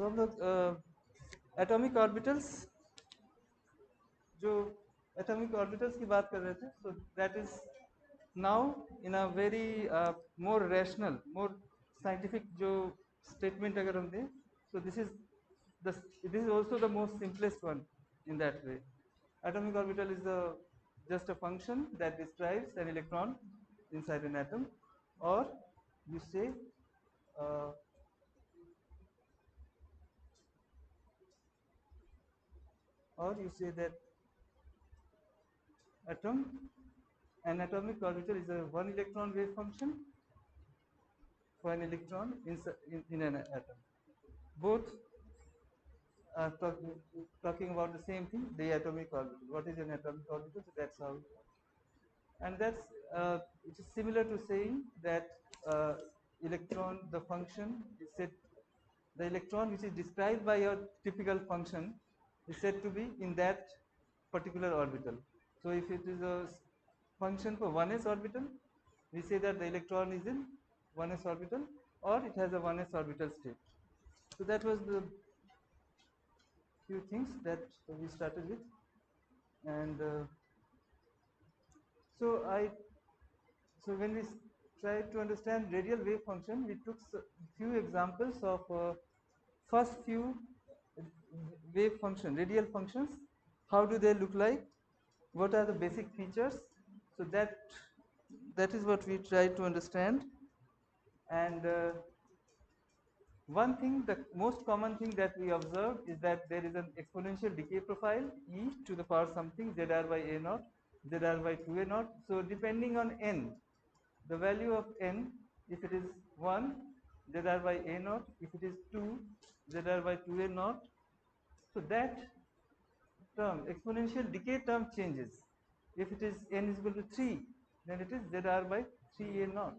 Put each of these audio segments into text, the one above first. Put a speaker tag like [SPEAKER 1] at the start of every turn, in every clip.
[SPEAKER 1] तो हम लोग एटॉमिक ऑर्बिटल्स, जो एटॉमिक ऑर्बिटल्स की बात कर रहे थे, सो that is now in a very more rational, more scientific जो स्टेटमेंट अगर हम दें, so this is also the most simplest one in that way. Atomic orbital is just a function that describes an electron inside an atom, or you say uh, that an atomic orbital is a one electron wave function for an electron in an atom. Both are talking about the same thing, the atomic orbital. What is an atomic orbital? So that's how. And that's it is similar to saying that electron, the function is said, the electron which is described by your typical function is said to be in that particular orbital. So if it is a function for 1s orbital, we say that the electron is in 1s orbital, or it has a 1s orbital state. So that was the few things that we started with. And so when we tried to understand radial wave function, we took few examples of first few wave function, radial functions. How do they look like? What are the basic features? So that is what we tried to understand. And one thing, the most common thing that we observe is that there is an exponential decay profile, e to the power something, zr by a naught, zr by 2a naught. So depending on n, the value of n, if it is 1, zr by a naught, if it is 2, zr by 2a naught, so that term, exponential decay term, changes. If it is n is equal to 3, then it is zr by 3a naught.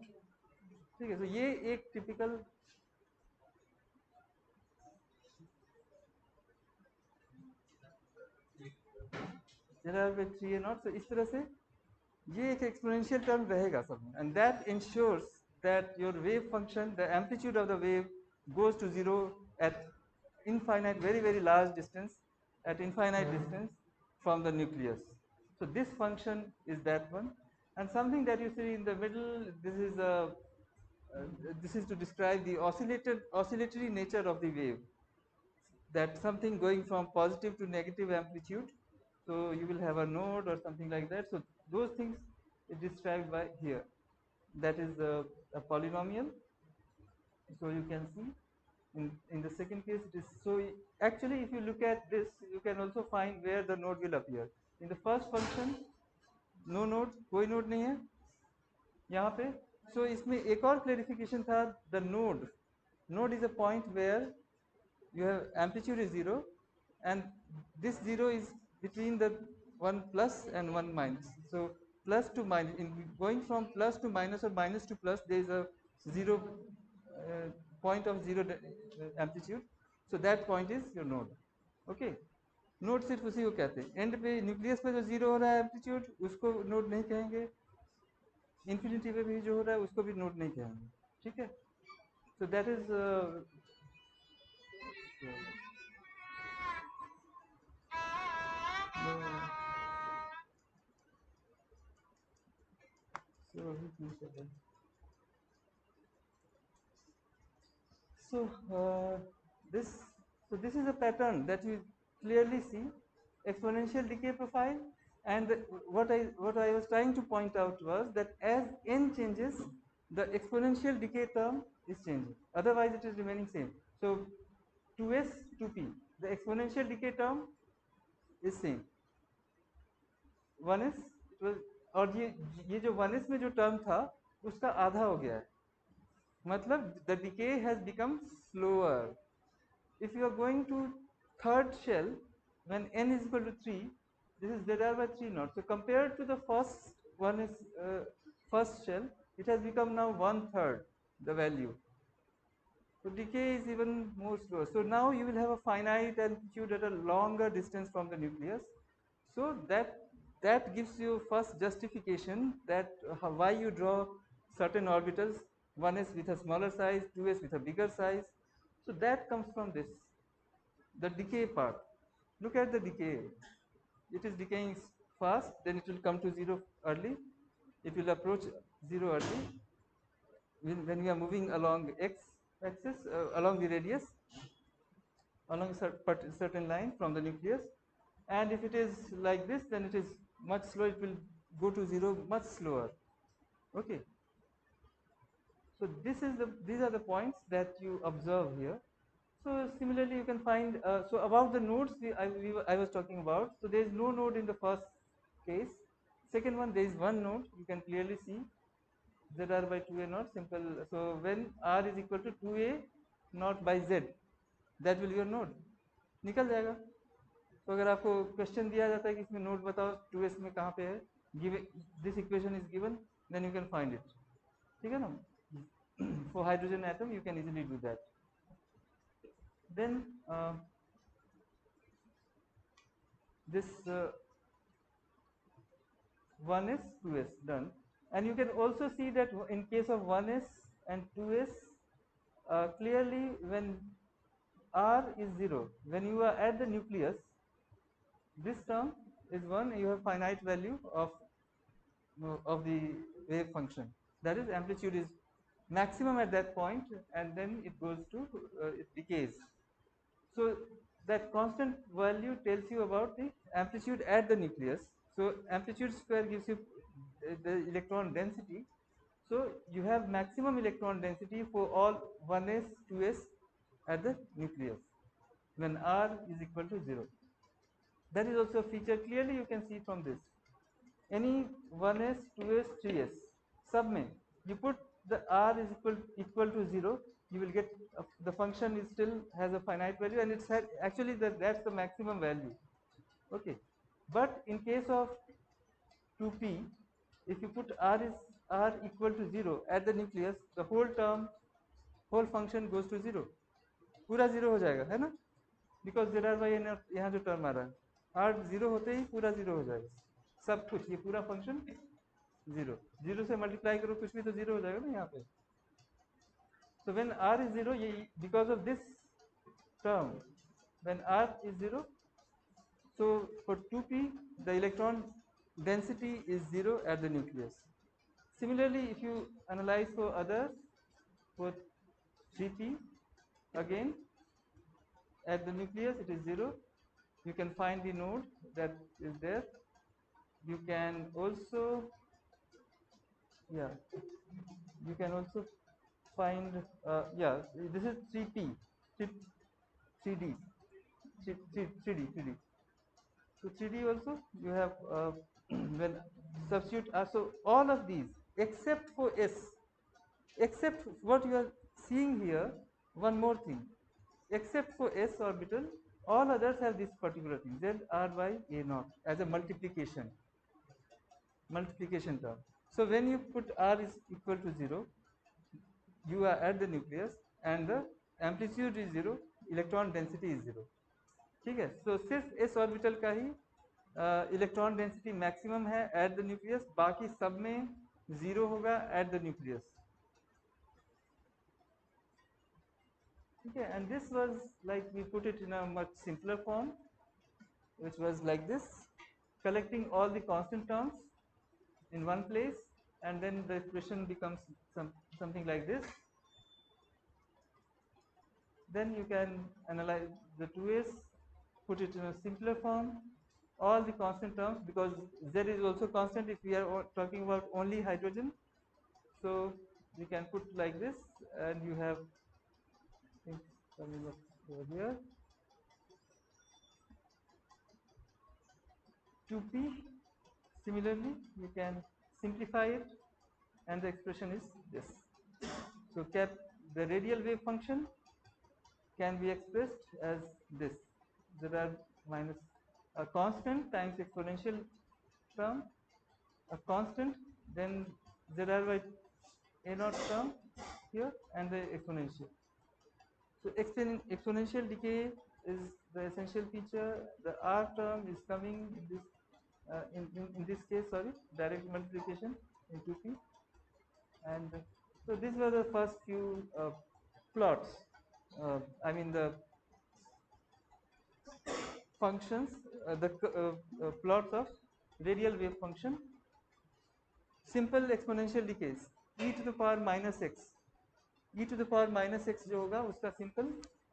[SPEAKER 1] ठीक है, तो ये एक typical zr by 3a naught. So इस तरह से ये एक एक्सपोनेंशियल टर्म रहेगा सब में, and that ensures that your wave function, the amplitude of the wave goes to zero at infinite, very very large distance, at infinite distance from the nucleus. So this function is that one, and something that you see in the middle, this is to describe the oscillatory nature of the wave, that something going from positive to negative amplitude. So you will have a node or something like that. So those things is described by here. That is a polynomial. So you can see in the second case it is, so actually if you look at this, you can also find where the node will appear. In the first function, no node, कोई node नहीं है यहाँ पे. So इसमें एक और clarification था, the node is a point where you have amplitude is 0, and this 0 is between the 1 plus and 1 minus. So plus to minus, in going from plus to minus or minus to plus, there is a 0 point of 0 amplitude. So that point is your node. Okay, node सिर्फ उसी को कहते हैं. And पे nucleus पे जो zero हो रहा है एम्पलीट्यूड, उसको नोड नहीं कहेंगे. इन्फिनिटी पे भी जो हो रहा है उसको भी नोड नहीं कहेंगे. ठीक है, so that is so this this is a pattern that you clearly see, exponential decay profile. And what I was trying to point out was that as n changes, the exponential decay term is changing, otherwise it is remaining same. So 2s 2p, the exponential decay term is same. 1s it was, और ये जो 1s में जो term था उसका आधा हो गया है, मतलब the decay has become slower. If you are going to third shell when n is equal to 3, this is zr by 3 naught. So compared to the first one is first shell, it has become now 1/3 the value. So decay is even more slow. So now you will have a finite amplitude at a longer distance from the nucleus. So that gives you first justification that why you draw certain orbitals, 1s with a smaller size, 2s with a bigger size. So that comes from this. the decay part. Look at the decay. It is decaying fast, then it will come to 0 early. It will approach 0 early. When we are moving along x axis, along the radius, along a certain line from the nucleus, and if it is like this, then it is much slower. It will go to 0 much slower. Okay. So these are the points that you observe here. So similarly, you can find, so about the nodes I was talking about. So there is no node in the first case. Second one, there is one node. You can clearly see ZR by 2A naught, simple. So when R is equal to 2A naught by Z, that will be your node. निकल जाएगा. तो अगर आपको question दिया जाता है कि इसमें नोड बताओ 2s में कहाँ पे है, this equation is given, then you can find it. ठीक है ना? For hydrogen atom you can easily do that. Then this 1s 2s done, and you can also see that in case of 1s and 2s, clearly when R is 0, when you are at the nucleus, this term is 1, you have finite value of the wave function, that is amplitude is maximum at that point, and then it goes to it decays. So that constant value tells you about the amplitude at the nucleus. So amplitude square gives you the electron density. So you have maximum electron density for all 1s 2s at the nucleus when R is equal to 0. That is also a feature clearly you can see from this. Any 1s 2s 3s sub में you put the R is equal to 0, you will get the function is still has a finite value, and it's actually that's the maximum value. Okay, but in case of 2p, if you put R equal to 0 at the nucleus, the whole function goes to 0, पूरा 0 हो जाएगा, है ना? Because there are by यहाँ जो term आ रहा है, R 0 होते ही पूरा 0 हो जाएगा, सब कुछ, ये पूरा function 0. 0 से multiply करो कुछ भी तो 0 हो जाएगा ना यहाँ पे. So when R is 0, because of this term, when R is 0, so for 2p the electron density is 0 at the nucleus. Similarly, if you analyze for others, for 3p, again at the nucleus it is 0. You can find the node that is there. You can also, yeah, you can also find, yeah, this is 3p, 3d, 3d. So 3d also you have when substitute. So all of these except for s, except what you are seeing here, one more thing, except for s orbital, all others have this particular thing, Z R by A naught as a multiplication term. So when you put R is equal to 0, you are at the nucleus and the amplitude is 0, electron density is 0. ठीक है. So सिर्फ s orbital का ही electron density maximum है eight the nucleus, बाकी सब में 0 होगा eight the nucleus. ठीक है. And this was like we put it in a much simpler form, which was like this, collecting all the constant terms in one place, and then the expression becomes something like this. Then you can analyze the 2s, put it in a simpler form, all the constant terms, because Z is also constant if we are talking about only hydrogen. So we can put like this, and you have things coming up over here. 2p, similarly you can simplify it, and the expression is this. So the radial wave function can be expressed as this: ZR minus a constant times exponential term, a constant, then ZR by A naught term here, and the exponential. So exponential decay is the essential feature. The R term is coming in this in this case, sorry, direct multiplication in 2p. And so these were the first few plots. I mean the functions, the plots of radial wave function, simple exponential decays, e to the power minus x, e to the power minus x जो होगा उसका simple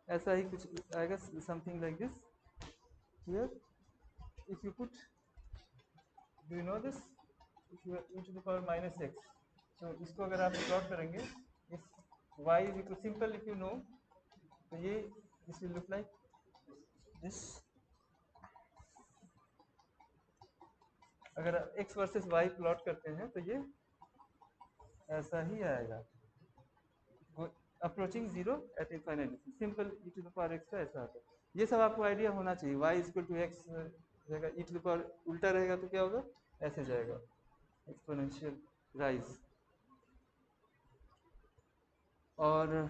[SPEAKER 1] ऐसा ही कुछ आएगा, something like this. Here if you put, do you know this, if you e to the power minus x, तो इसको अगर आप प्लॉट करेंगे, इस y is equal, simple if you know, तो ये this will look like this. अगर x versus y plot करते हैं तो ये ऐसा ही आएगा, approaching zero at infinite, simple e to the power x का ऐसा आता है. ये सब आपको आइडिया होना चाहिए. y is equal to x रहेगा, e टू द पावर उल्टा रहेगा तो क्या होगा, ऐसे जाएगा, एक्सपोनेंशियल राइज. और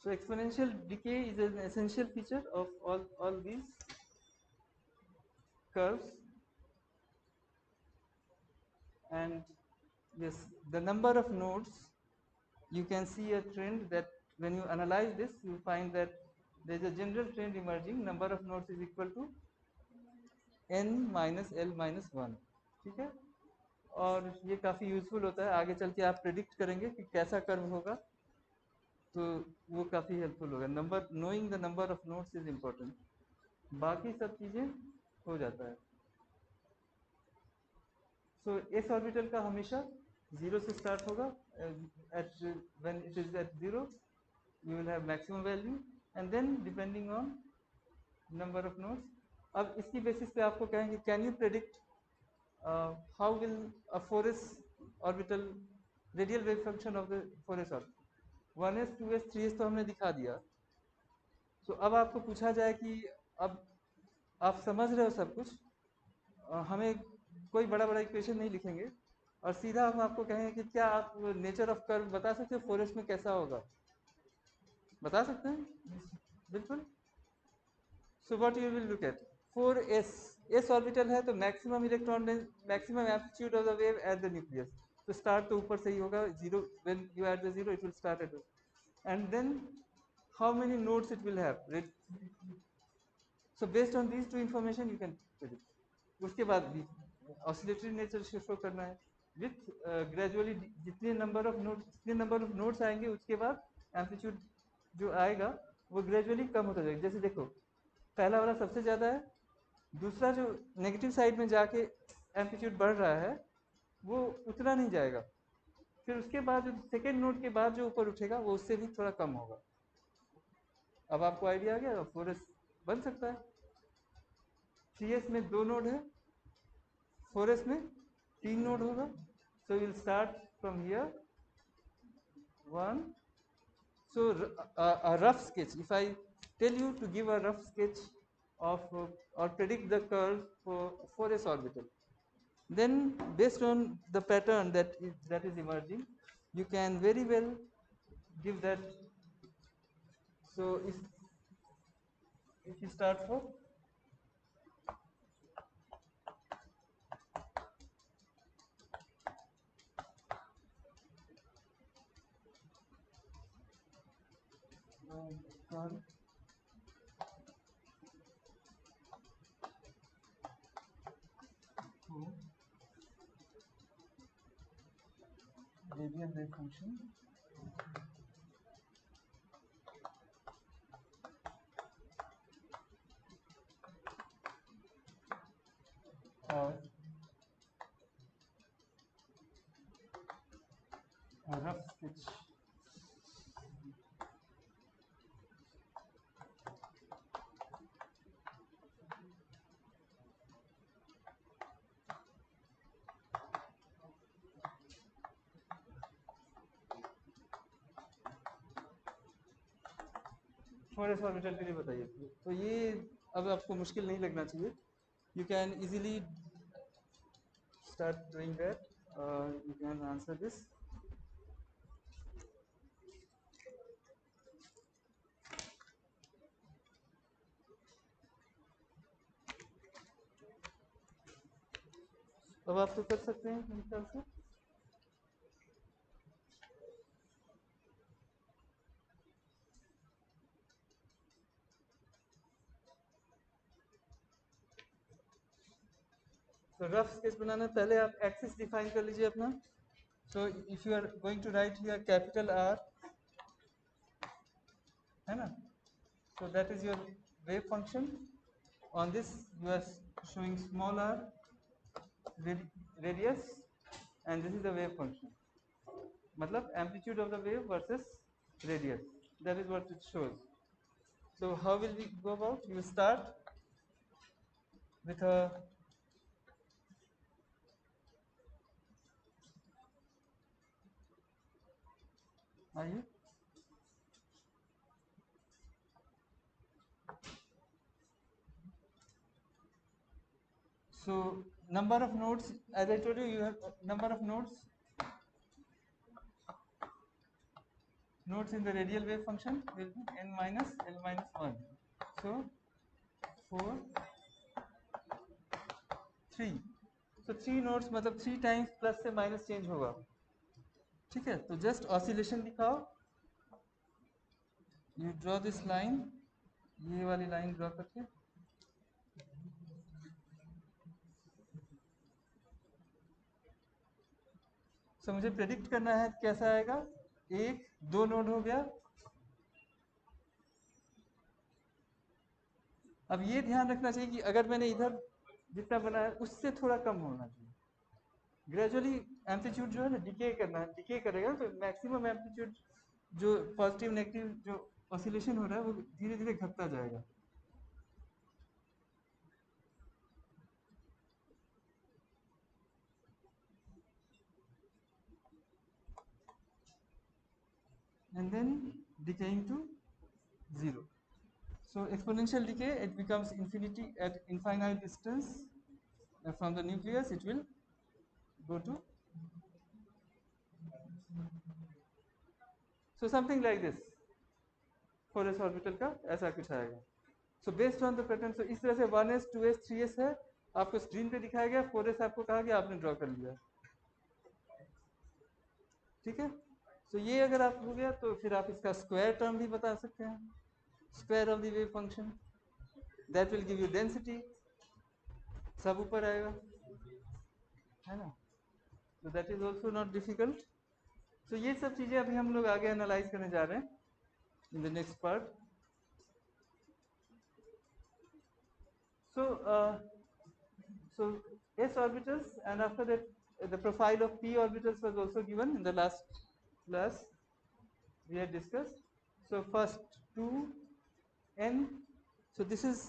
[SPEAKER 1] so exponential decay is an essential feature of all these curves. And yes, the number of nodes, you can see a trend that when you analyze this, you find that there is a general trend emerging. Number of nodes is equal to n minus l minus 1. ठीक है, और ये काफ़ी useful होता है. आगे चल के आप प्रेडिक्ट करेंगे कि कैसा कर्व होगा, तो वो काफ़ी हेल्पफुल होगा. Number, knowing the number of nodes is important, बाकी सब चीज़ें हो जाता है. सो एस ऑर्बिटल का हमेशा जीरो से स्टार्ट होगा. At when it is at zero you will have maximum value, and then depending on number of nodes. अब इसकी बेसिस पे आपको कहेंगे can you predict how will a 4s orbital radial wave function of the 4s orbital, 1s 2s 3s तो हमने दिखा दिया. तो अब आपको पूछा जाए कि अब आप समझ रहे हो सब कुछ, हमें कोई बड़ा बड़ा इक्वेशन नहीं लिखेंगे और सीधा हम आपको कहेंगे कि क्या आप नेचर ऑफ कर्व बता सकते हो 4s में कैसा होगा, बता सकते हैं बिल्कुल. So what you will look at 4s, s orbital है तो maximum electron, maximum amplitude of the wave at the nucleus. तो स्टार्ट तो ऊपर से ही होगा, zero, when you at the zero it will start at, and then how many nodes it will have. So based on these two information you can predict. उसके बाद भी oscillatory nature show करना है विथ ग्रेजुअली, जितने number of nodes आएंगे उसके बाद amplitude जो आएगा वो ग्रेजुअली कम होता जाएगा. जैसे देखो पहला वाला सबसे ज़्यादा है, दूसरा जो नेगेटिव साइड में जाके एम्पलीट्यूड बढ़ रहा है वो उतना नहीं जाएगा. फिर उसके बाद जो सेकेंड नोड के बाद जो ऊपर उठेगा वो उससे भी थोड़ा कम होगा. अब आपको आइडिया आ गया, 4s बन सकता है. 3s में 2 नोड है, 4s में 3 नोड होगा. So will start from here 1. So a rough sketch, if I tell you to give a rough sketch of or predict the curve for s orbital, then based on the pattern that is emerging, you can very well give that. So if you start for curve radial wave function, or a rough sketch for s orbital के लिए बताइए. तो ये अब आपको मुश्किल नहीं लगना चाहिए. You can easily start doing that. You can answer this. अब आप तो कर सकते हैं मेरे ख्याल से. तो रफ स्केच बनाना पहले आप एक्सिस डिफाइन कर लीजिए अपना. So if you are going to write here capital R, है ना? So that is your wave function. On this you are showing small r radius, and this is the wave function. मतलब amplitude of the wave versus radius. That is what it shows. So how will we go about? You start with a आइए. So number of nodes, as I told you, you have number of nodes in the radial wave function will be n minus L minus 1. So 4, 3. So 3 nodes मतलब 3 times plus से minus change होगा. ठीक है, तो just oscillation दिखाओ. You draw this line, ये वाली line draw करके. सो मुझे प्रेडिक्ट करना है कैसा आएगा. 1 2 नोड हो गया. अब ये ध्यान रखना चाहिए कि अगर मैंने इधर जितना बनाया उससे थोड़ा कम होना चाहिए. ग्रेजुअली एम्पलीट्यूड जो है ना डिके करना है, डिके करेगा तो मैक्सिमम एम्पलीट्यूड जो पॉजिटिव नेगेटिव जो ऑसिलेशन हो रहा है वो धीरे धीरे घटता जाएगा. And then decaying to 0. So exponential decay, it becomes infinity at infinite distance from the nucleus. It will go to, so something like this. 4s orbital का ऐसा कुछ आएगा. So based on the pattern, so इस तरह से 1s 2s 3s है, आपको screen पे दिखाया गया. 4s आपको कहा गया, आपने ड्रॉ कर लिया. ठीक है. तो ये अगर आप हो गया तो फिर आप इसका स्क्वायर टर्म भी बता सकते हैं. Square of the wave function, that will give you density. सब ऊपर आएगा, है ना. तो that is also not difficult. तो ये सब चीज़ें अभी हम लोग आगे एनालाइज करने जा रहे हैं in the next part. So s orbitals, and after that the profile of p orbitals was also given in the last class we had discussed. So first 2 n, so this is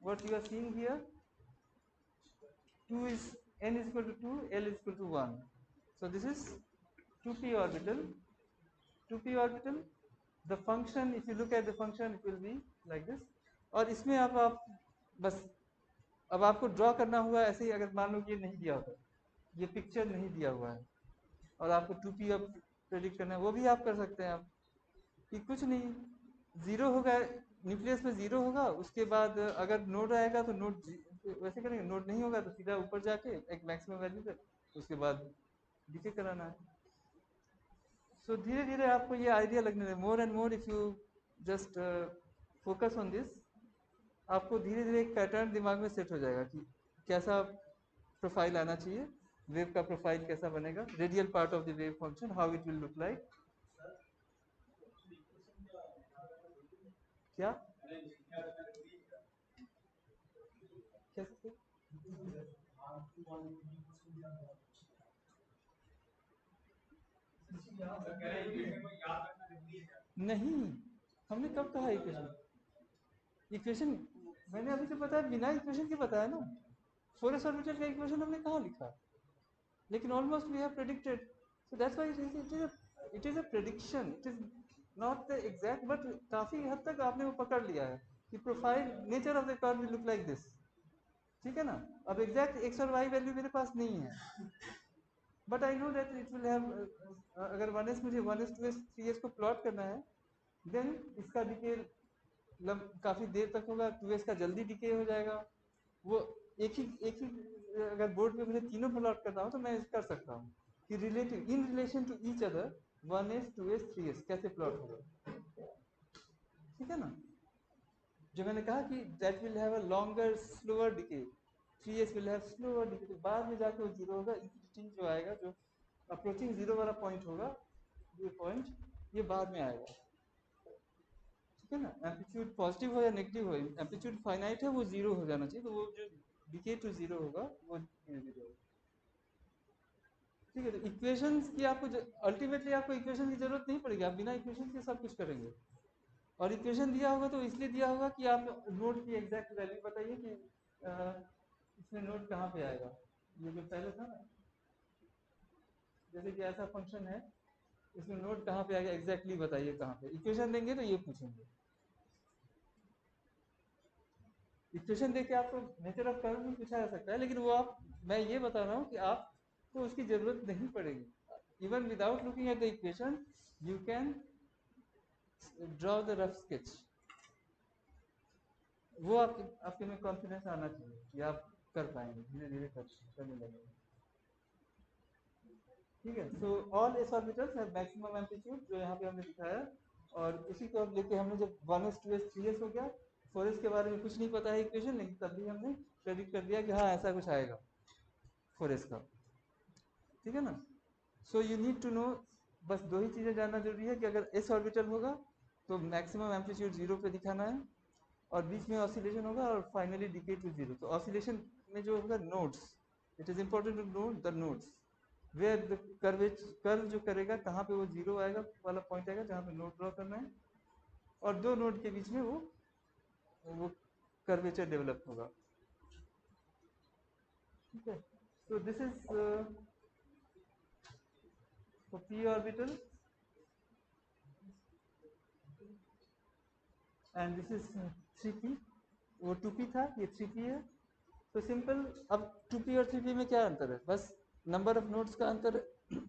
[SPEAKER 1] what you are seeing here. 2 is n is equal to 2, L is equal to 1. So this is 2p orbital. 2p orbital, the function, if you look at the function, it will be like this. और इसमें आप बस अब आपको draw करना हुआ ऐसे ही. अगर मान लो ये नहीं दिया होता, ये पिक्चर नहीं दिया हुआ है और आपको 2p अब प्रेडिक्ट करना है, वो भी आप कर सकते हैं. आप कि कुछ नहीं, 0 होगा, न्यूक्लियस में 0 होगा. उसके बाद अगर नोड आएगा तो नोड वैसे करेंगे, नोड नहीं होगा तो सीधा ऊपर जाके एक मैक्सिमम वैल्यू पे उसके बाद डिके कराना है. सो धीरे धीरे आपको ये आइडिया लगने लगे. More and more if you just focus on this, आपको धीरे धीरे एक पैटर्न दिमाग में सेट हो जाएगा कि कैसा प्रोफाइल आना चाहिए, वेव का प्रोफाइल कैसा बनेगा, radial part of the wave function, how it will look like. क्या कैसे नहीं, हमने कब कहा इक्वेशन. इक्वेशन मैंने अभी तो बताया, बिना इक्वेशन के बताया ना. 4s ऑर्बिटल का इक्वेशन हमने कहाँ लिखा, लेकिन almost we have predicted. So that's why it is a prediction. It is not the exact, but काफी हद तक आपने वो पकड़ लिया है कि profile nature of the curve will look like this. ठीक है ना. अब एग्जैक्ट एक्स और वाई वैल्यू मेरे पास नहीं है, but I know that it will have, अगर 1s मुझे 1s 2s 3s को प्लॉट करना है, देन इसका डिके काफी देर तक होगा. 2s का जल्दी डिके हो जाएगा. वो एक ही अगर बोर्ड पे मुझे तीनों प्लॉट करना हो तो मैं कर सकता हूँ कि relative in relation to each other 1s 2s 3s कैसे प्लॉट होगा. ठीक है ना. जो मैंने कहा कि that will have a longer slower decay. 3s will have slower decay, बाद में जाके वो जीरो होगा, इंफिनिटी जो आएगा, जो अप्रोचिंग जीरो वाला पॉइंट होगा, ये पॉइंट ये बाद में आएगा, ठीक है ना। एम्पलीट्यूड पॉजिटिव हो या नेगेटिव हो, एम्पलीट्यूड फाइनाइट है, वो जीरो हो जाना चाहिए, तो वो जो डिके टू जीरो होगा वो धीरे धीरे होगा, ठीक है। तो इक्वेशंस की आपको अल्टीमेटली आपको इक्वेशन की जरूरत नहीं पड़ेगी, आप बिना इक्वेशन के सब कुछ करेंगे। और इक्वेशन दिया होगा तो इसलिए दिया होगा कि आप नोड की एग्जैक्ट वैल्यू बताइए कि इसमें नोड कहाँ पे आएगा, ये जो पहले था ना, जैसे कि ऐसा फंक्शन है, इसमें नोड कहाँ पे आएगा एग्जैक्टली बताइए कहाँ पे, इक्वेशन देंगे तो ये पूछेंगे। इक्वेशन देके आपको नेचर ऑफ कर्व भी पूछा जा सकता है, लेकिन वो आप, मैं ये बता रहा हूँ कि आपको उसकी जरूरत नहीं पड़ेगी। Even without looking at the equation you can draw the rough sketch, वो आपके में कॉन्फिडेंस आना चाहिए कि आप कर पाएंगे, धीरे धीरे करने लगेंगे, ठीक है। So all S orbitals have maximum amplitude, जो यहाँ पे हमने दिखाया, और उसी को अब लेके हमने जब 1s 2s 3s हो गया, 4s के बारे में कुछ नहीं पता है इक्वेशन, लेकिन तब भी हमने प्रेडिक्ट कर दिया कि हाँ ऐसा कुछ आएगा 4s का, ठीक है ना। So you need to know, बस दो ही चीज़ें जानना जरूरी है कि अगर एस ऑर्बिटल होगा तो मैक्सिमम एम्पलीट्यूड जीरो पे दिखाना है, और बीच में ऑसिलेशन होगा, और फाइनली डिके टू जीरो। तो ऑसिलेशन में जो होगा nodes, it is important to know the nodes where the curve जो करेगा कहाँ पे वो जीरो आएगा वाला पॉइंट आएगा जहाँ पे नोड ड्रॉ करना है, और दो नोड के बीच में वो कर्वेचर डेवलप होगा, ठीक है। So this is for P orbital and this is 3p, वो 2p था, ये 3p है। तो सिंपल, अब 2p और 3p में क्या अंतर है, बस नंबर ऑफ नोड्स का अंतर है।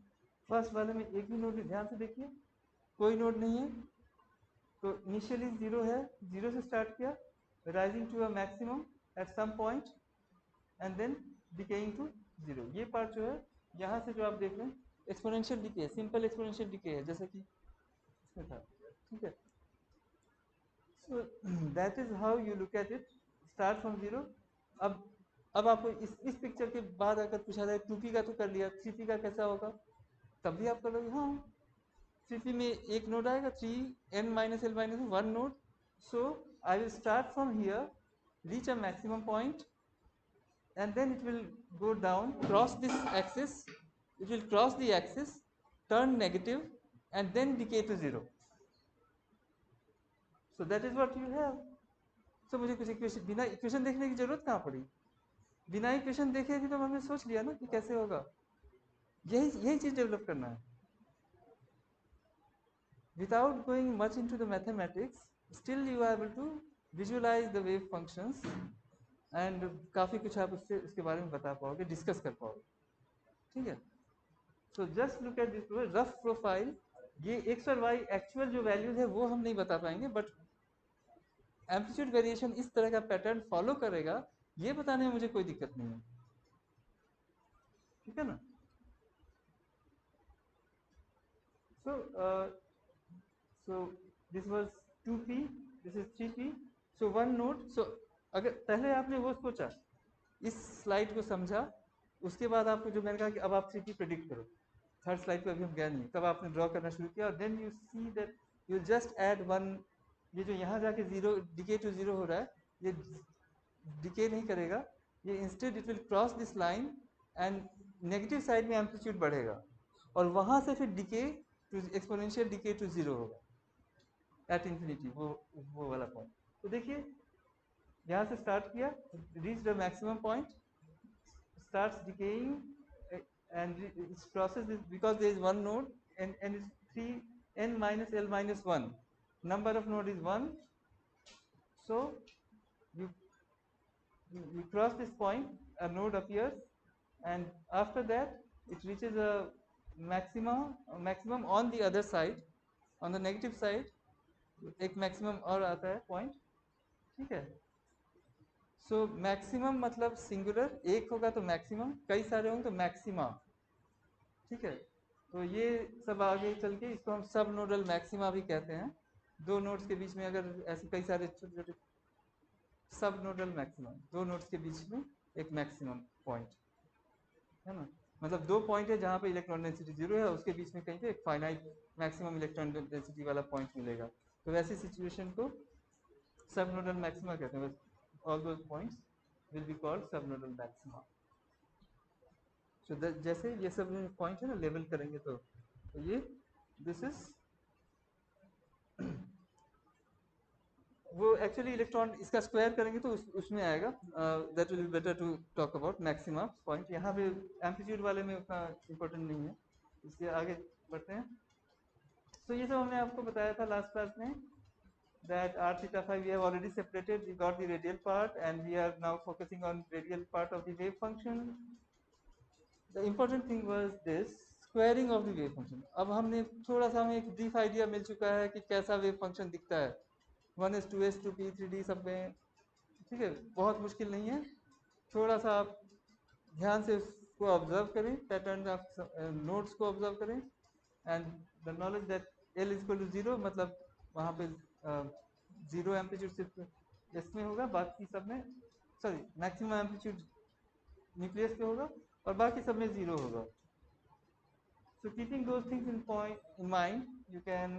[SPEAKER 1] फर्स्ट वाले में एक भी नोड है, ध्यान से देखिए कोई नोड नहीं है, तो इनिशियली जीरो है, जीरो से स्टार्ट किया, rising to a maximum at some point and then decaying to zero. ये पार्ट जो है यहाँ से जो आप देख रहे हैं exponential decay, simple exponential decay है, जैसे कि इसमें था, ठीक है। So that is how you look at it, start from zero. अब आपको इस पिक्चर के बाद अगर पूछा जाए 2p का तो कर लिया, 3p का कैसा होगा, तब भी आप करोगे हाँ, 3p में एक नोड आएगा, 3n-l-1 node, so I will start from here, reach a maximum point, and then it will go down, cross this axis, it will cross the axis, turn negative, and then decay to zero. So that is what you have. So मुझे कुछ equation, बिना equation देखने की जरूरत कहाँ पड़ी, बिना equation देखे भी तो हमने सोच लिया ना कि कैसे होगा, यही चीज डेवलप करना है। Without going much into the mathematics, still you are able to visualize the wave functions, and काफ़ी कुछ आप उसके बारे में बता पाओगे, डिस्कस कर पाओगे, ठीक है। So just look at this rough profile, ये एक्स और वाई एक्चुअल जो वैल्यूज है वो हम नहीं बता पाएंगे, बट एम्पलीट्यूड वेरिएशन इस तरह का पैटर्न फॉलो करेगा, ये बताने में मुझे कोई दिक्कत नहीं है, ठीक है ना। सो so this was 2p, this is 3p, so one node, so अगर पहले आपने वो सोचा, इस स्लाइड को समझा, उसके बाद आपको जो मैंने कहा कि अब आप 3p प्रेडिक्ट करो, थर्ड स्लाइड पे अभी हम गए नहीं, तब आपने ड्रॉ करना शुरू किया, और then you see that you just add one, ये जो यहाँ जाके जीरो डिके टू जीरो हो रहा है, ये डिके नहीं करेगा, ये instead it will cross this line and negative side में एम्पलीट्यूड बढ़ेगा, और वहाँ से फिर decay to exponential decay to zero होगा एट इंफिनिटी, वो वाला पॉइंट। तो देखिए यहाँ से स्टार्ट किया, reach the maximum point, starts decaying, and its process is, because there is one node and it's 3n-l-1, number of node is 1, so you you cross this point, a node appears, and after that it reaches a maximum on the other side, on the negative side एक maximum और आता है point, ठीक है। So maximum मतलब singular, एक होगा तो मैक्सिमम, कई सारे होंगे तो मैक्सिमा, ठीक है। तो ये सब आगे चल के इसको हम सब नोडल मैक्सिमा भी कहते हैं, दो नोड्स के बीच में अगर ऐसे कई सारे छोटे छोटे सब नोडल मैक्सिमम, दो नोड्स के बीच में एक मैक्सिमम पॉइंट, है ना। मतलब 2 पॉइंट है जहाँ पे इलेक्ट्रॉन डेंसिटी 0 है, उसके बीच में कहीं पे एक फाइनाइट मैक्सिमम इलेक्ट्रॉन डेंसिटी वाला पॉइंट मिलेगा, तो वैसी सिचुएशन को सब नोडल मैक्सिमा कहते हैं। All those points will be called सब नोडल मैक्सिमा। सो जैसे ये सब पॉइंट है ना, लेवल करेंगे तो ये दिस इज वो एक्चुअली इलेक्ट्रॉन इसका स्क्वायर करेंगे तो उसमें आएगा, that will be better to talk about maxima point. यहाँ पे एम्पलीट्यूड वाले में उतना इम्पोर्टेंट नहीं है, इसलिए आगे बढ़ते हैं। तो ये सब हमने आपको बताया था लास्ट क्लास में, that r theta phi we have already separated, we got the radial part and we are now focusing on radial part of the wave function. The important thing was this squaring of the wave function. अब हमने थोड़ा सा हमें एक brief idea मिल चुका है कि कैसा वेव फंक्शन दिखता है 1s 2s 2p 3d सब में, ठीक है, बहुत मुश्किल नहीं है। थोड़ा सा आप ध्यान से उसको ऑब्जर्व करें, पैटर्न आप नोट्स को ऑब्जर्व करें, and the knowledge that L is equal to 0, मतलब वहाँ पे 0 एम्पलीट्यूड सिर्फ इसमें होगा, बाकी सब में सॉरी मैक्सिमम एम्पलीट्यूड न्यूक्लियस पे होगा और बाकी सब में 0 होगा। So keeping those things in mind, you can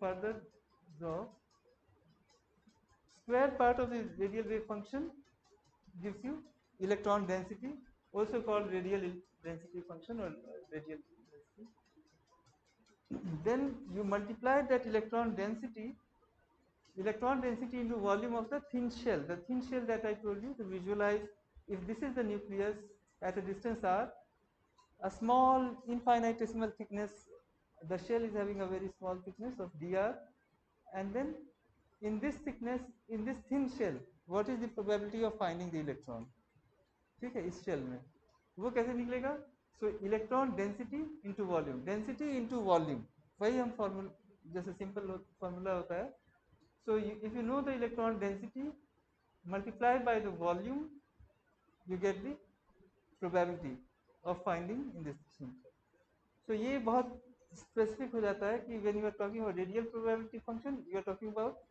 [SPEAKER 1] further draw square part of the radial wave function gives you electron density, also called radial density function or radial density. Then you multiply that electron density into volume of the thin shell. The thin shell that I told you to visualize, if this is the nucleus at a distance r, a small infinitesimal thickness, the shell is having a very small thickness of dr, and then in this thickness, in this thin shell, what is the probability of finding the electron? ठीक है, इस shell में वो कैसे निकलेगा? So electron density into volume, density into volume, वही हम formula, जैसे सिंपल फॉर्मूला होता है। So if you know the electron density multiplied by the volume, you get the probability of finding in this thing. So ये बहुत specific हो जाता है कि when you are talking about radial probability function, you are talking about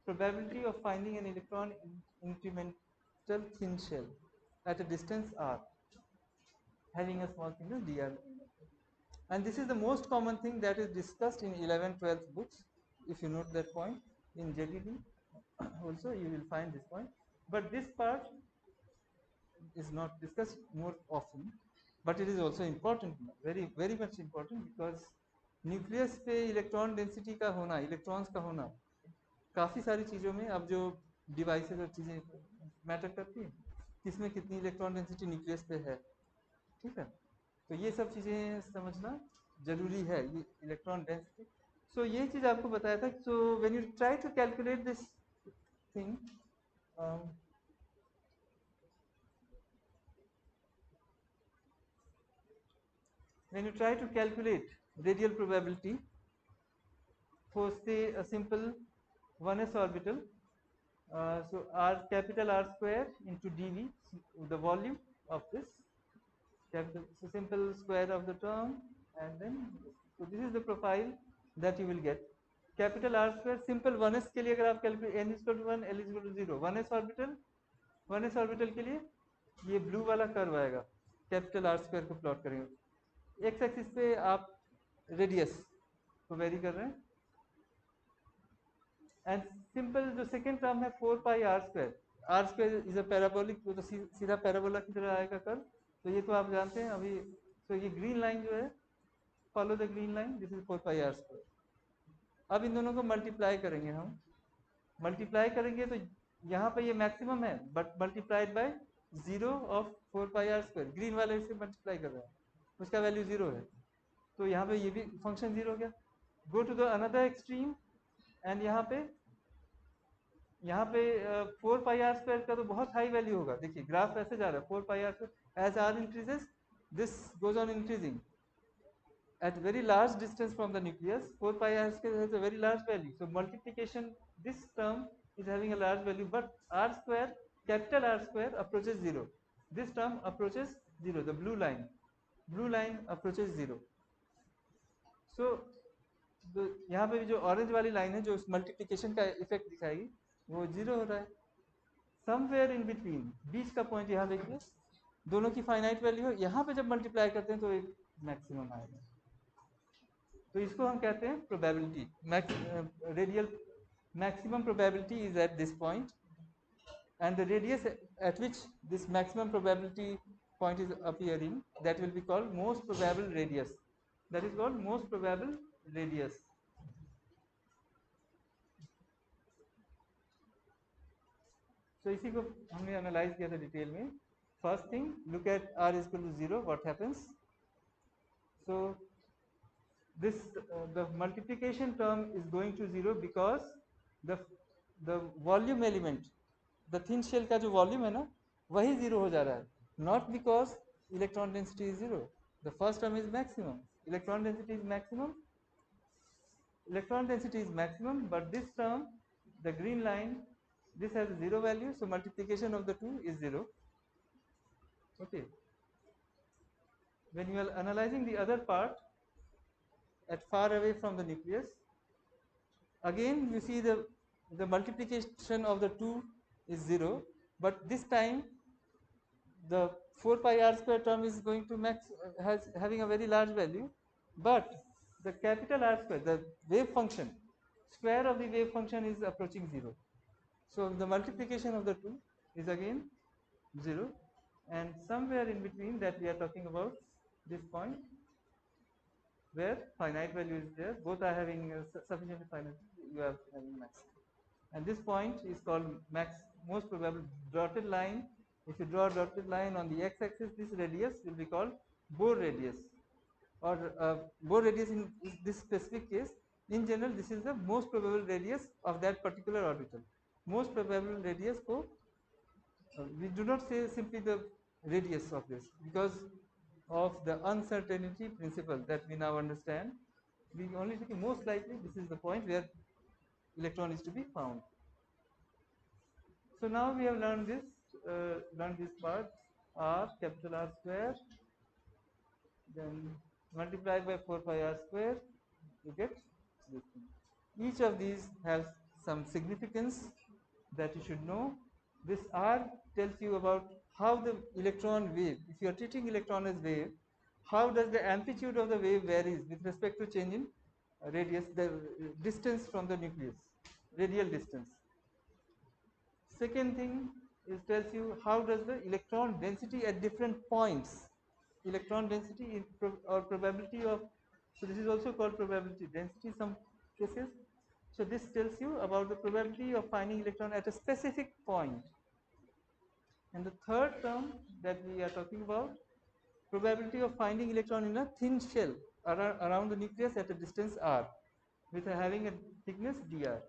[SPEAKER 1] probability of finding an electron in incremental thin shell at a distance r, having a small thickness dr. And this is the most common thing that is discussed in 11th 12th books. If you note that point in JDD also you will find this point, but this part is not discussed more often, but it is also important, very very much important, because nucleus पे electron density का होना, electrons का होना काफ़ी सारी चीज़ों में, अब जो डिवाइसेज और चीज़ें मैटर करती हैं, किसमें कितनी इलेक्ट्रॉन डेंसिटी न्यूक्लियस पे है, ठीक है। तो ये सब चीज़ें समझना जरूरी है, ये इलेक्ट्रॉन डेंसिटी। सो ये चीज़ आपको बताया था। So when you try to calculate this thing, when you try to calculate radial probability for say a simple 1s orbital, so r capital R square into dv, the volume of this capital, so simple square of the term, and then so this is the profile that you will get. Capital R square simple 1s के लिए अगर आप calculate n is to 1 l is to 0, 1s orbital के लिए ये blue वाला curve आएगा, capital R square को प्लॉट करेंगे। एक्स एक्सिस पे आप रेडियस को वेरी कर रहे हैं, एंड सिंपल जो सेकेंड टर्म है 4 pi r square is a parabolic, तो सीधा पैराबोला की तरह आएगा कर्व, तो ये तो आप जानते हैं अभी। तो ये ग्रीन लाइन जो है, follow the green line, this is 4 pi r square. अब इन दोनों को मल्टीप्लाई करेंगे, हम मल्टीप्लाई करेंगे तो यहाँ पे ये मैक्सिमम है, but multiplied by 0 of 4 pi r square, green वाले से मल्टीप्लाई कर रहे हैं, उसका वैल्यू 0 है, तो यहाँ पे ये भी फंक्शन 0 हो गया। Go to the another extreme, and यहाँ पे 4 पाई r स्क्वायर का तो बहुत हाई वैल्यू होगा, देखिए ग्राफ ऐसे जा रहा है, 4 pi r square as r increases this goes on increasing at very large distance from the nucleus. 4 pi r square has a very large value, so multiplication, this term is having a large value, but r square, capital R square approaches 0, this term approaches 0, the blue line approaches 0. So यहाँ पे जो orange वाली line है जो multiplication का effect दिखाएगी वो 0 हो रहा है, समवेयर इन बिटवीन, बीच का पॉइंट यहाँ देखिए, दोनों की फाइनाइट वैल्यू है, यहाँ पे जब मल्टीप्लाई करते हैं तो एक मैक्सिमम आएगा, तो इसको हम कहते हैं probability, radial maximum probability is at this point, and the radius at which this maximum probability point is appearing, that will be called most probable radius, that is called most probable radius. So इसी को हमने analyse किया था detail में. First thing, look at r is equal to 0, what happens? So this the multiplication term is going to 0 because the volume element, the thin shell का जो volume है ना वही 0 हो जा रहा है, not because electron density is 0. The first term is maximum, electron density is maximum, but this term, the green line, this has a 0 value, so multiplication of the two is 0. Okay. When you are analyzing the other part at far away from the nucleus, again you see the multiplication of the two is 0, but this time the 4 pi r square term is going to having a very large value, but the capital R square, the wave function, square of the wave function is approaching 0. So the multiplication of the two is again 0, and somewhere in between that we are talking about this point where finite value is there, both are having sufficiently finite, you are having max, and this point is called most probable dotted line. If you draw a dotted line on the x-axis, this radius will be called Bohr radius, or Bohr radius in this specific case. In general, this is the most probable radius of that particular orbital. Most probable radius को we do not say simply the radius of this, because of the uncertainty principle that we now understand. We only say most likely this is the point where electron is to be found. So now we have learned this part, r, capital R square, then multiplied by 4 pi r square, you get this thing. Each of these has some significance that you should know. This r tells you about how the electron wave, if you are treating electron as wave, how does the amplitude of the wave varies with respect to change in radius, the distance from the nucleus, radial distance. Second thing is tells you how does the electron density at different points, electron density or probability of, so this is also called probability density in some cases. So this tells you about the probability of finding electron at a specific point. And the third term that we are talking about, probability of finding electron in a thin shell around the nucleus at a distance r, with having a thickness dr.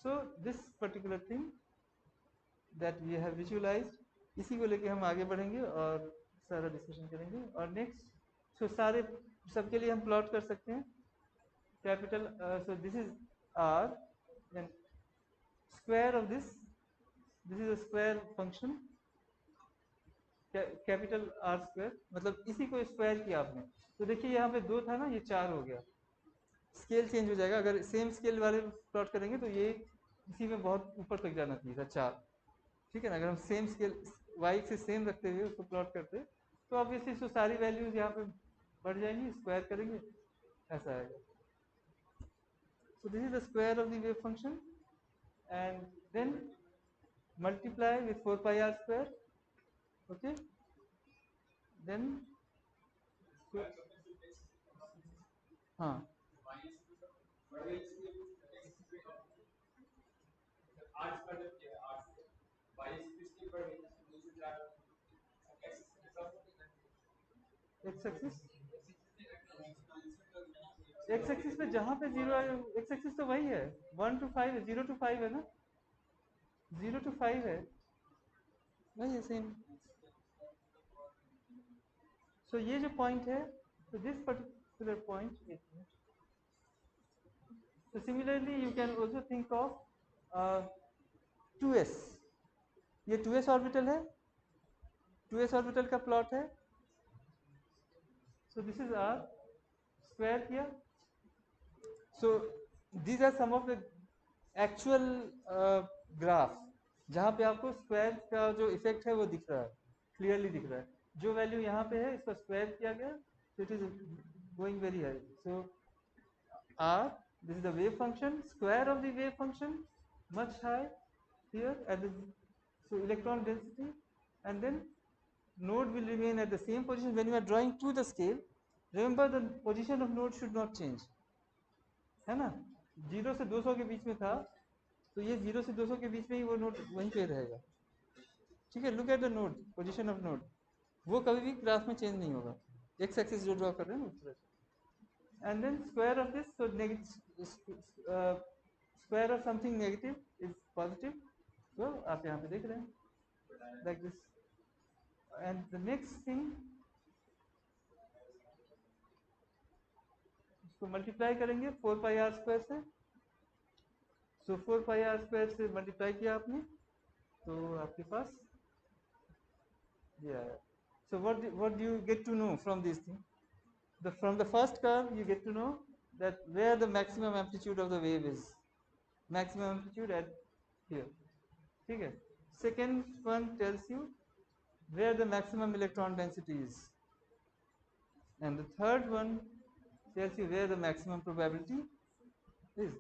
[SPEAKER 1] So this particular thing that we have visualized, इसी को लेके हम आगे बढ़ेंगे और सारा discussion करेंगे. और नेक्स्ट, सो सारे सबके लिए हम प्लॉट कर सकते हैं. Capital, so this is r, then square of this is a square function, capital r square, मतलब इसी को स्क्वायर किया आपने, तो देखिए यहाँ पे 2 था ना, ये 4 हो गया. स्केल चेंज हो जाएगा, अगर सेम स्केल वाले प्लॉट करेंगे तो ये इसी में बहुत ऊपर तक जाना चाहिए था 4, ठीक है ना. अगर हम सेम स्केल y से सेम रखते हुए उसको प्लॉट करते तो ऑब्वियसली इसको सारी वैल्यूज यहाँ पे बढ़ जाएंगी, स्क्वायर करेंगे ऐसा आएगा. So this is the square of the wave function, and then multiply with 4 pi r square. Okay, then हाँ, एक्स एक्सिस, एक्स एक्सिस पे जहाँ पे 0 है, एक्स एक्सिस तो वही है, 1 to 5 है, 0 to 5 है ना, 0 to 5 है, वही है सेम. So ये जो पॉइंट है, so this particular point, so similarly you can also think of 2s, ये 2s ऑर्बिटल है, 2s ऑर्बिटल का प्लॉट है. So this is r square किया. So these are some of the actual graphs जहाँ पे आपको square का जो इफेक्ट है वो दिख रहा है, क्लियरली दिख रहा है। जो वैल्यू यहाँ पे है इसका स्क्वायर किया गया, so it is going very high. So R, this is the wave function, square of the wave function, much high here at the, so electron density, and then node will remain at the same position when you are drawing to the scale. Remember the position of node should not change, है ना? 0 से 200 के बीच में था, तो ये 0 से 200 के बीच में ही वो नोड वहीं पे रहेगा, ठीक है? Look at the node, position of node, वो कभी भी ग्राफ में चेंज नहीं होगा, एक्स एक्सिस जो ड्रॉ कर रहे हैं ना उस तरह से। And then square of this, so square of something negative is positive, so आप यहाँ पे देख रहे हैं like this. And the next thing, इसको मल्टीप्लाई करेंगे 4 पाई आर स्क्वायर से, so 4 पाई आर स्क्वायर से मल्टीप्लाई किया आपने, तो आपके पास ये आया. So what do you get to know from this thing? From the first curve you get to know that where the maximum amplitude of the wave is, maximum amplitude at here, ठीक है? Second one tells you where the maximum electron density is, and the third one tells you where the maximum probability is.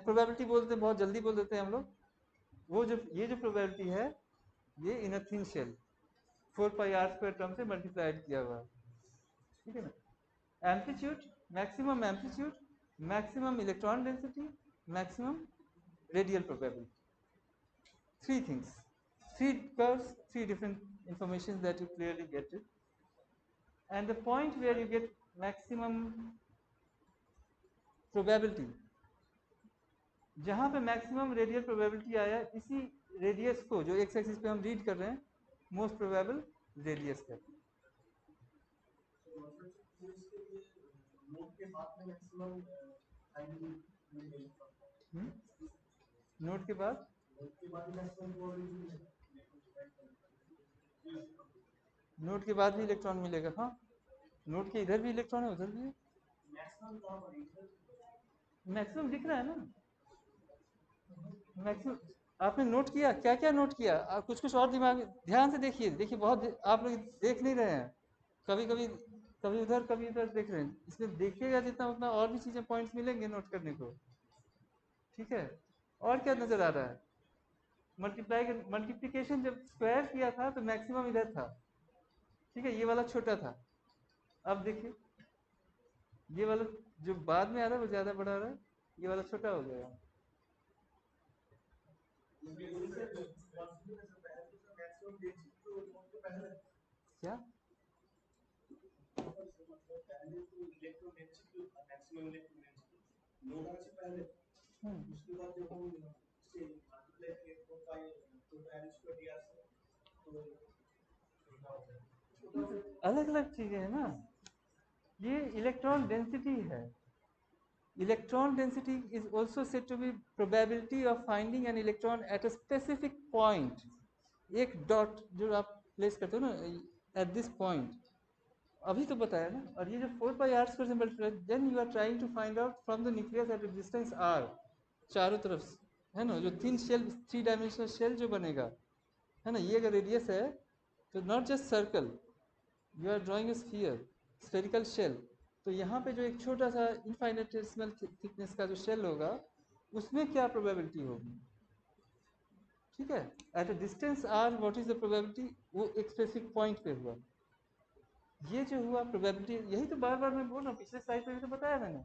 [SPEAKER 1] Probability बोलते हैं, बहुत जल्दी बोल देते हैं हम लोग, वो जो ये जो probability है ये in a thin shell 4 pi are square term से मल्टीप्लाइड किया हुआ है, ठीक है ना? Amplitude, maximum electron density, maximum radial probability. Three things, three curves, three different information that you clearly get it. And the point where you get maximum probability, जहाँ पे maximum radial probability आया, इसी रेडियस को जो x axis पे हम read कर रहे हैं मोस्ट प्रोबेबल रेडियस का, नोट के बाद नोट के बाद भी इलेक्ट्रॉन मिलेगा, हाँ नोट के इधर भी इलेक्ट्रॉन है उधर भी है, मैक्सिमम दिख रहा है ना, मैक्सिमम आपने नोट किया, क्या क्या नोट किया, आप कुछ कुछ और दिमाग ध्यान से देखिए, देखिए बहुत आप लोग देख नहीं रहे हैं, कभी कभी कभी उधर कभी उधर देख रहे हैं, इसलिए देखिएगा जितना उतना और भी चीजें पॉइंट्स मिलेंगे नोट करने को, ठीक है? और क्या नजर आ रहा है? मल्टीप्लीकेशन जब स्क्वायर किया था तो मैक्सिमम इधर था, ठीक है? ये वाला छोटा था, अब देखिए ये वाला जो बाद में आ रहा है वो ज्यादा बड़ा आ रहा है, ये वाला छोटा हो गया, क्या? अलग अलग चीजें है ना, ये इलेक्ट्रॉन डेंसिटी है. Electron density is also said to be probability of finding an electron at a specific point. एक डॉट जो आप प्लेस करते हो ना at this point, अभी तो बताया ना, और ये जो 4 पाई आर स्क्वायर से multiply, then you are trying to find out from the nucleus at a distance r, चारों तरफ है ना, जो थिन शेल 3 डायमेंशनल शेल जो बनेगा, है ना, ये अगर रेडियस है तो not just circle, you are drawing a sphere, spherical shell, तो यहाँ पे जो एक छोटा सा इनफाइनेटेसिमल थिकनेस का जो शेल होगा उसमें क्या प्रोबेबिलिटी होगी, ठीक है? Eight a distance r what is the probability, वो एक स्पेसिफिक पॉइंट पे हुआ, ये जो हुआ प्रोबेबिलिटी, यही तो बार बार मैं बोल रहा हूँ, पिछले स्लाइड पे भी तो बताया मैंने,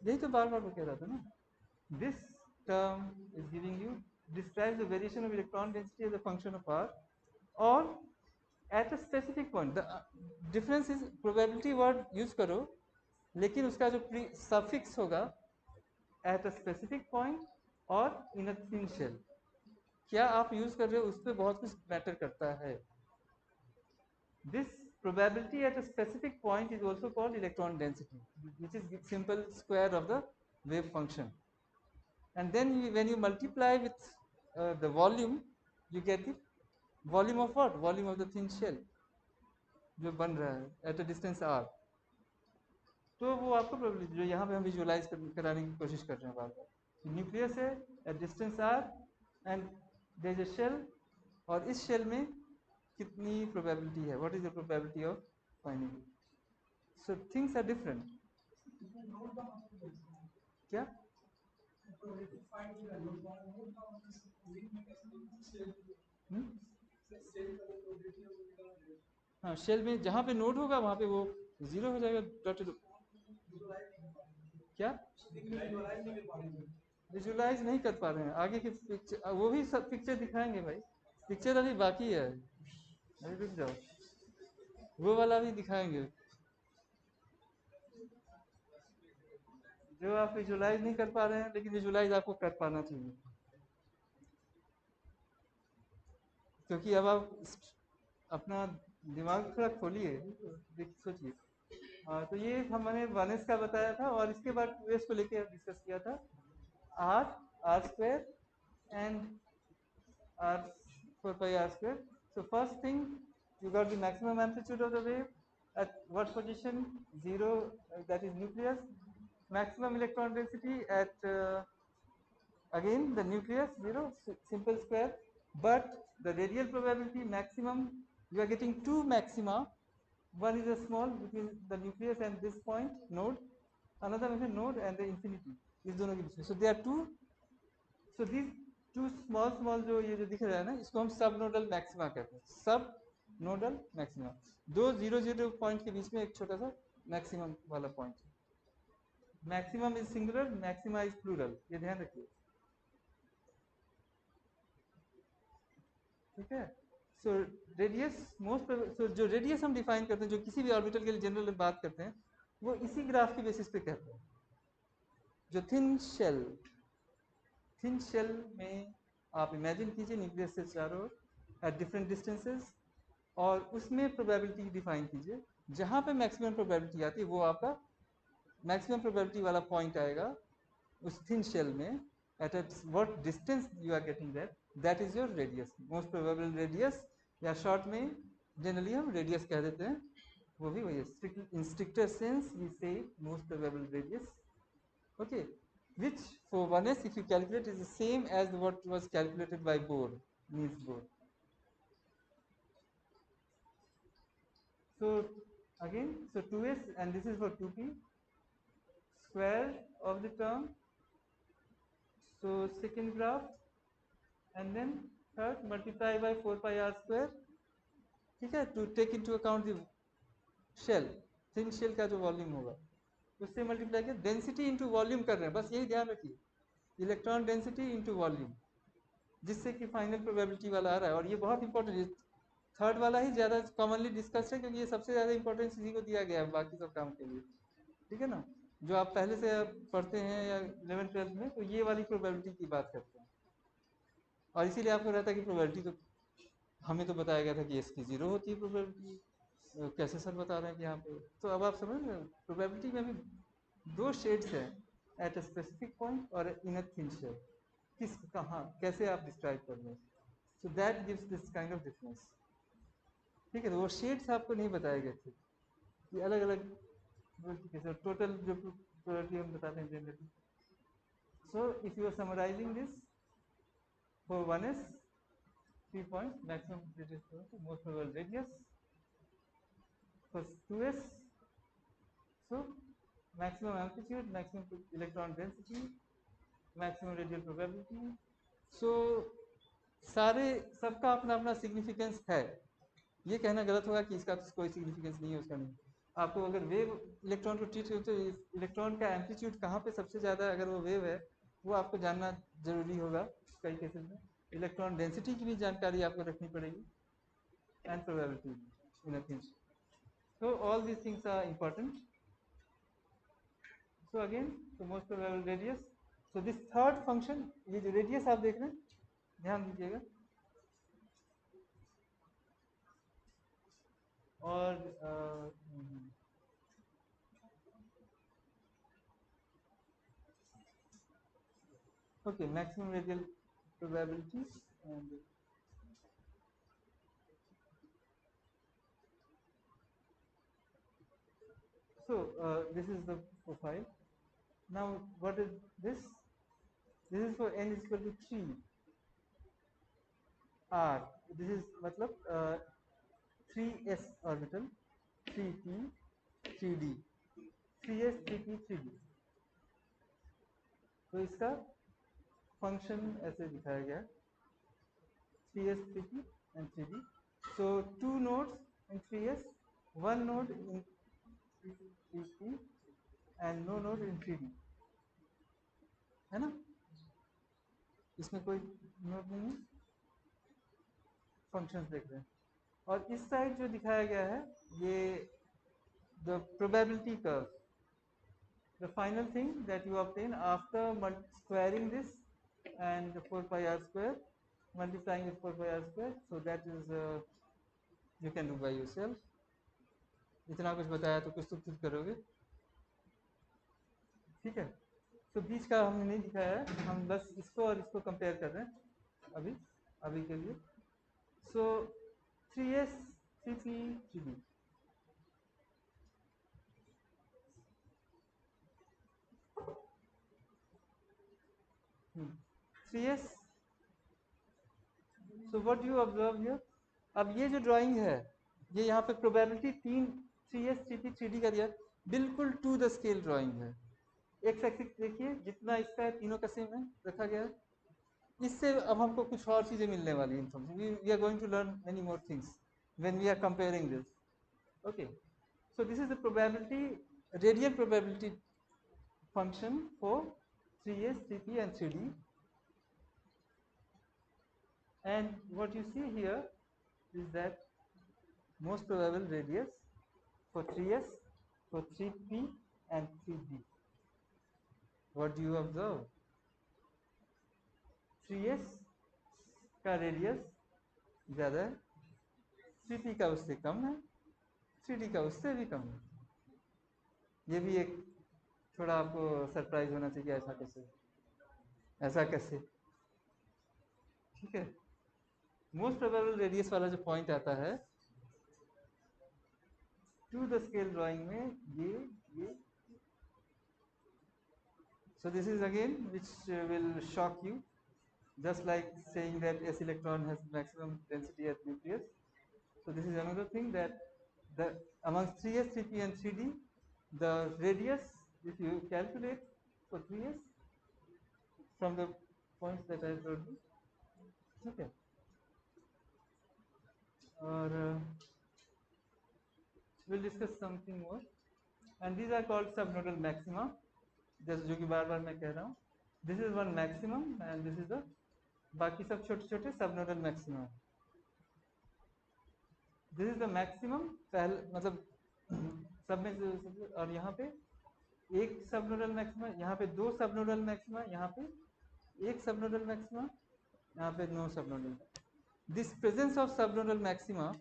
[SPEAKER 1] यही तो बार बार कह रहा था ना. This term is giving you describes the variation of electron density as a function of r, or at a specific point. The difference is probability word use करो, लेकिन उसका जो सफिक्स होगा at a specific point और in a thin shell, क्या आप use कर रहे हो उस पर बहुत कुछ मैटर करता है. This probability at a specific point is also called electron density, which is simple square of the wave function. And then when you multiply with the volume, you get the volume of what? Volume of the thin shell जो बन रहा है at a distance r. तो वो आपको probability जो यहाँ पे हम विजुअलाइज कराने की कोशिश कर रहे हैं बार बार, न्यूक्लियस है at distance R and there is a shell, और इस शेल में कितनी प्रोबेबिलिटी है, what is the probability of finding, so things are different. क्या हुँ? हाँ, शेल में जहाँ पे नोड होगा वहाँ पे वो जीरो हो जाएगा, डॉटेड। क्या विजुलाइज नहीं कर पा रहे हैं आगे की पिक्चर, वो भी सब पिक्चर दिखाएंगे भाई, पिक्चर अभी बाकी है, अभी रुक जाओ, वो वाला भी दिखाएंगे। जो आप विजुलाइज नहीं कर पा रहे हैं, लेकिन विजुलाइज आपको कर पाना चाहिए, क्योंकि अब आप अपना दिमाग थोड़ा खोलिए, सोचिए। हाँ, तो ये हमने वन का बताया था, और इसके बाद टू को लेके डिस्कस किया था, R R square and r 4 pi r square. So first thing, you got the maximum amplitude of the wave at what position? 0, that is nucleus. Maximum electron density at again the nucleus 0, simple square. But the radial probability maximum, you are getting two maxima. One is a small between the nucleus and this point node. Another is a node and the infinity. इस दोनों के बीच में. So there are two. So these two small जो ये जो दिख रहा है ना, इसको हम सब नोडल मैक्सिमा कहते हैं, सब नोडल मैक्सिमा, दो 0 0 पॉइंट के बीच में एक छोटा सा मैक्सिमम वाला point, maximum is singular, maxima is plural, ये ध्यान रखिए, ठीक है। सो रेडियस मोस्ट, सो जो रेडियस हम डिफाइन करते हैं, जो किसी भी ऑर्बिटल के लिए जनरल बात करते हैं, वो इसी ग्राफ के बेसिस पे कहते हैं, जो थिन शेल में आप इमेजिन कीजिए न्यूक्लियस से चारों एट डिफरेंट डिस्टेंसेस, और उसमें प्रोबेबिलिटी डिफाइन कीजिए, जहाँ पे मैक्सिमम प्रोबेबिलिटी आती है वो आपका मैक्सिमम प्रोबेबिलिटी वाला पॉइंट आएगा उस थिन शेल में, at what distance you are getting that is your radius, most probable radius, या शॉर्ट में जनरली हम रेडियस कह देते हैं, वो भी वही है, in stricter sense we say most probable radius, okay, which for 1s if you calculate is the same as what was calculated by Bohr, Niels Bohr. So again, so 2s, and this is for 2p, square of the term, so second graph, and then third multiply by 4 pi r square, ठीक है, to take into account the shell, thin shell का जो volume होगा उससे multiply किया, density into volume कर रहे हैं, बस यही ध्यान रखिए, इलेक्ट्रॉन डेंसिटी इंटू वॉल्यूम, जिससे कि फाइनल प्रोबेबिलिटी वाला आ रहा है, और ये बहुत इंपॉर्टेंट है, थर्ड वाला ही ज़्यादा कॉमनली डिस्कस है, क्योंकि ये सबसे ज़्यादा इंपॉर्टेंस इसी को दिया गया है बाकी सब काम के लिए, ठीक है ना, जो आप पहले से पढ़ते हैं या 11th 12th में, तो ये वाली प्रोबेबिलिटी की बात करते हैं, और इसीलिए आपको रहता है कि प्रोबेबिलिटी तो हमें तो बताया गया था कि इसकी जीरो होती है प्रोबेबिलिटी, कैसे सर बता रहे हैं कि यहाँ पे, तो अब आप समझ रहे हैं प्रोबेबिलिटी में भी दो शेड्स हैं, एट अ स्पेसिफिक पॉइंट और इन अ थिन शेड, किस कहाँ कैसे आप डिस्क्राइब कर रहे हैं, so that gives this kind of difference, ठीक है। तो वो शेड्स आपको नहीं बताए गए थे, ये अलग अलग टोटल जो प्रोबेबिलिटी हम बताते हैं generally. So if you are summarising this for 1s 3 points maximum radius, most probable radius for 2s, so maximum amplitude, maximum electron density, maximum radial probability, so सारे सबका अपना अपना सिग्निफिकेंस है, ये कहना गलत होगा कि इसका कोई सिग्निफिकेंस नहीं है, उसका नहीं, आपको अगर वेव इलेक्ट्रॉन को ट्रीट करते तो इलेक्ट्रॉन का एम्पलीट्यूड कहाँ पे सबसे ज़्यादा, अगर वो वेव है वो आपको जानना जरूरी होगा कई केसेस में, इलेक्ट्रॉन डेंसिटी की भी जानकारी आपको रखनी पड़ेगी, and probability in a thing, so all these things are important. So again, so most probable radius, so this third function, ये जो रेडियस आप देख रहे हैं ध्यान दीजिएगा, और okay, maximum radial probability, and So this is the profile. Now what is this? This is for n is equal to 3 r. This is matlab 3s orbital 3p 3d 3s 3p 3d. तो इसका function ऐसे दिखाया गया 3s 3p and 3d. So 2 nodes in 3s, 1 node in 3p and no node in 3d, है ना? इसमें कोई node नहीं है, फंक्शंस देख रहे हैं. और इस साइड जो दिखाया गया है ये the probability curve, the final thing that you obtain after squaring this and 4 pi r square multiplying with 4 pi r square. So that is you can do by yourself. इतना कुछ बताया तो कुछ तो खुद करोगे, ठीक है? तो बीच का हमने नहीं दिखाया है, हम बस इसको और इसको कंपेयर कर रहे हैं अभी के लिए. सो 3s 3p 3d. Three S. So what you observe here, अब ये जो ड्राइंग है ये यहाँ पे प्रोबेबिलिटी 3s 3p 3d का दिया, बिल्कुल टू द स्केल ड्राइंग है. एक्स एक्सिस देखिए जितना इसका है तीनों का सेम है रखा गया है. इससे अब हमको कुछ और चीज़ें मिलने वाली हैं. We are going to learn many more things when we are comparing this. Okay, so this is the probability, radial probability function for 3s 3p and 3d. And what you see here is that most probable radius for 3s, for 3p and 3d. What do you observe? 3s का radius ज़्यादा है, 3p का उससे कम है, 3d का उससे भी कम है. ये भी एक थोड़ा आपको सरप्राइज होना चाहिए, ऐसा कैसे, ऐसा कैसे, ठीक है? मोस्ट प्रोबेबल रेडियस वाला जो पॉइंट आता है टू द स्केल ड्राइंग में ये. So this is again which will shock you, just like saying that s electron has maximum density at nucleus. So this is another thing, that the amongst 3s 3p and 3d, the radius, if you calculate for 3s from the points that I told you, okay. Or we'll discuss something more, and these are called subnodal maxima, जैसे जो कि बार बार मैं कह रहा हूँ. This is one maximum and this is the, बाकी सब छोटे छोटे subnodal maximum. This is the maximum पहले मतलब सब में, और यहाँ पे एक सबनोडल मैक्सिमा, यहाँ पे दो सबनोडल मैक्सिमा, यहाँ पे एक सबनोडल मैक्सिमा, यहाँ पे no subnodal. This presence of subnodal maxima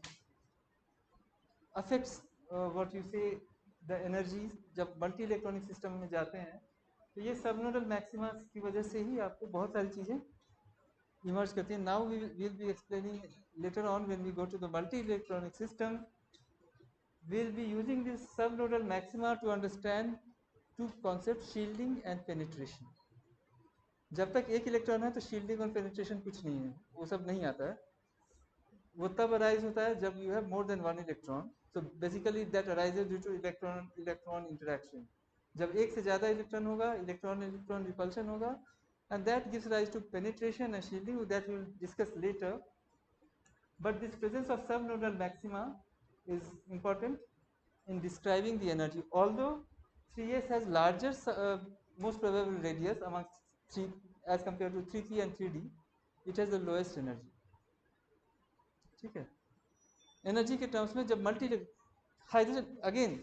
[SPEAKER 1] affects what you say the energy. जब मल्टी इलेक्ट्रॉनिक सिस्टम में जाते हैं तो ये सबनोडल मैक्सिमा की वजह से ही आपको बहुत सारी चीज़ें इमर्ज करती हैं. Now we will be explaining later on when we go to the multi electronic system. We will be using this subnodal maxima to understand two concept, shielding and penetration. जब तक एक इलेक्ट्रॉन है तो shielding और penetration कुछ नहीं है, वो सब नहीं आता है. वो तब अराइज होता है जब you have more than one electron. So basically that arises due two electron electron interaction. जब एक से ज़्यादा इलेक्ट्रॉन होगा, इलेक्ट्रॉन इलेक्ट्रॉन रिपल्शन होगा, and that gives rise to penetration and shielding, that we will discuss later. But this presence of subnodal maxima is important in describing the energy. Although 3s has larger most probable radius amongst 3 as compared to 3p and 3d, it has the lowest energy. ठीक है? Energy के terms में जब multi hydrogen, again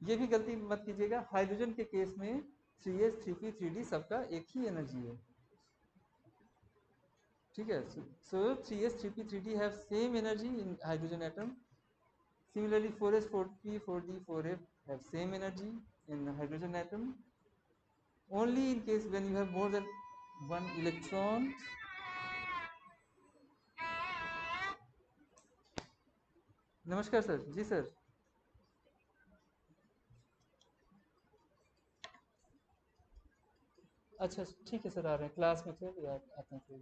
[SPEAKER 1] ये भी गलती मत कीजिएगा, हाइड्रोजन के केस में 3s 3p 3d सबका एक ही एनर्जी है, ठीक है? So 3s 3p 3d have same energy in hydrogen atom. Similarly 4s 4p 4d 4f have same energy in the hydrogen atom. Only in case when you have more than one electron. नमस्कार sir. जी sir. अच्छा ठीक है sir, आ रहे हैं, class में थे अभी आते हैं फिर।